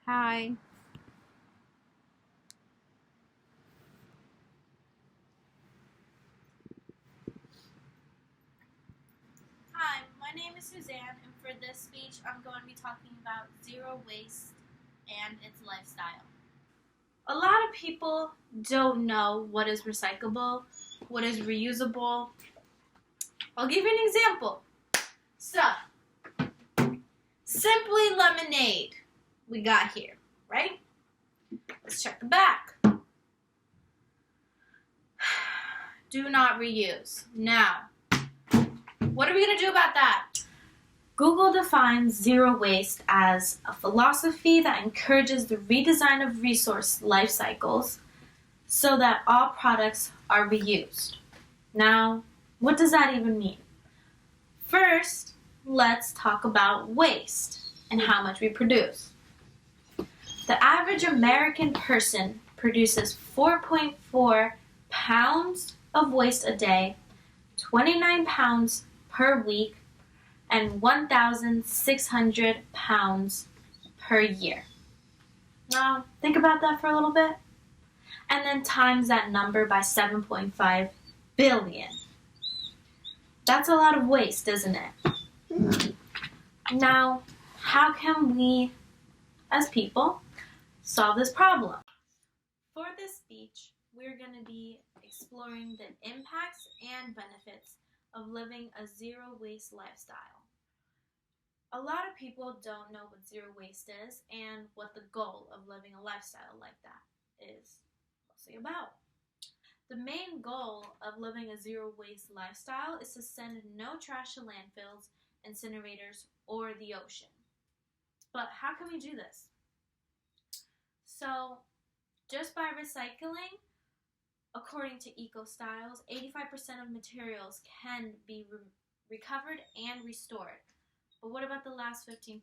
Hi. Hi, my name is Suzanne, and for this speech, I'm going to be talking about zero waste and its lifestyle. A lot of people don't know what is recyclable, what is reusable. I'll give you an example. So, Simply Lemonade, we got here, right? Let's check the back. Do not reuse. Now, what are we going to do about that? Google defines zero waste as a philosophy that encourages the redesign of resource life cycles so that all products are reused. Now, what does that even mean? First, let's talk about waste and how much we produce. The average American person produces 4.4 pounds of waste a day, 29 pounds per week, and 1,600 pounds per year. Now, think about that for a little bit. And then times that number by 7.5 billion. That's a lot of waste, isn't it? Now, how can we, as people, solve this problem? For this speech, we're going to be exploring the impacts and benefits of living a zero waste lifestyle. A lot of people don't know what zero waste is and what the goal of living a lifestyle like that is mostly about. The main goal of living a zero waste lifestyle is to send no trash to landfills, incinerators, or the ocean. But how can we do this? So, just by recycling, according to EcoStyles, 85% of materials can be recovered and restored. But what about the last 15%?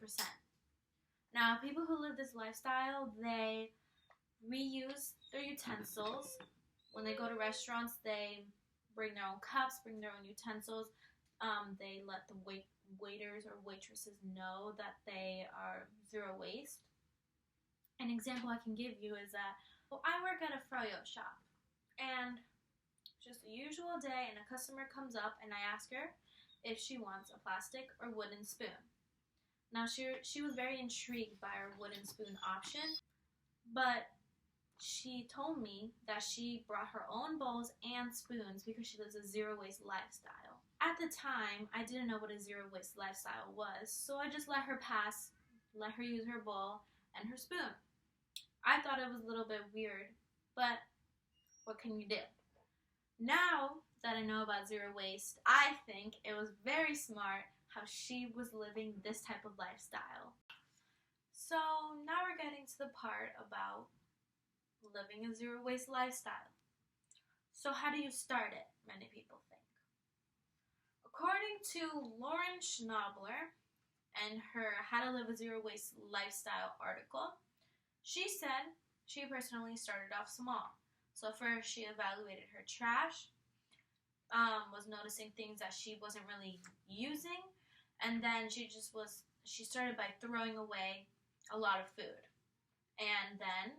Now, people who live this lifestyle, they reuse their utensils. When they go to restaurants, they bring their own cups, bring their own utensils. They let the waiters or waitresses know that they are zero waste. An example I can give you is that I work at a froyo shop, and just a usual day, and a customer comes up, and I ask her if she wants a plastic or wooden spoon. Now, she was very intrigued by our wooden spoon option, but she told me that she brought her own bowls and spoons because she lives a zero waste lifestyle. At the time, I didn't know what a zero waste lifestyle was, so I just let her pass, let her use her bowl and her spoon. I thought it was a little bit weird, but what can you do? Now that I know about zero waste, I think it was very smart how she was living this type of lifestyle. So now we're getting to the part about living a zero waste lifestyle. So how do you start it, many people think? According to Lauren Schnabler and her How to Live a Zero Waste Lifestyle article, she said she personally started off small. So first she evaluated her trash, was noticing things that she wasn't really using, and then she started by throwing away a lot of food. And then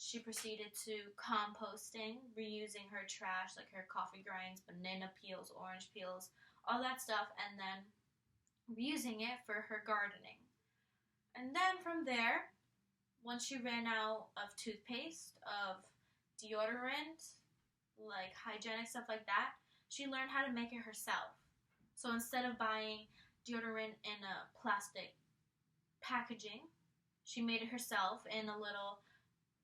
she proceeded to composting, reusing her trash, like her coffee grinds, banana peels, orange peels, all that stuff, and then reusing it for her gardening. And then from there, once she ran out of toothpaste, of deodorant, like hygienic stuff like that, she learned how to make it herself. So instead of buying deodorant in a plastic packaging, she made it herself in a little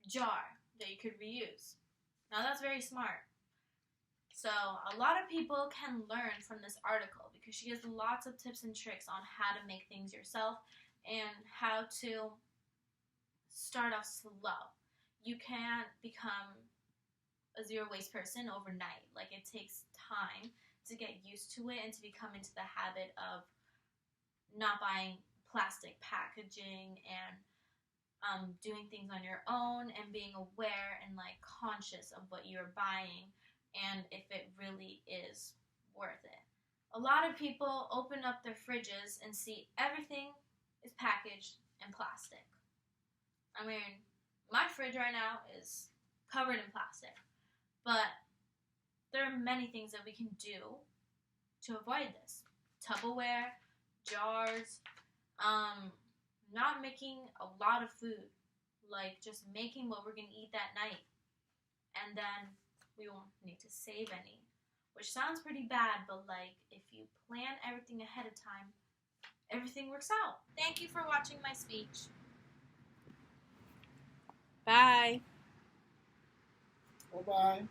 jar that you could reuse. Now that's very smart. So a lot of people can learn from this article because she has lots of tips and tricks on how to make things yourself and how to start off slow. You can't become a zero waste person overnight. Like, it takes time to get used to it and to become into the habit of not buying plastic packaging and doing things on your own and being aware and like conscious of what you're buying and if it really is worth it. A lot of people open up their fridges and see everything is packaged in plastic. I mean, my fridge right now is covered in plastic. But there are many things that we can do to avoid this. Tupperware, jars, not making a lot of food. Like just making what we're going to eat that night. And then we won't need to save any. Which sounds pretty bad, but like if you plan everything ahead of time, everything works out. Thank you for watching my speech. Bye. Bye-bye.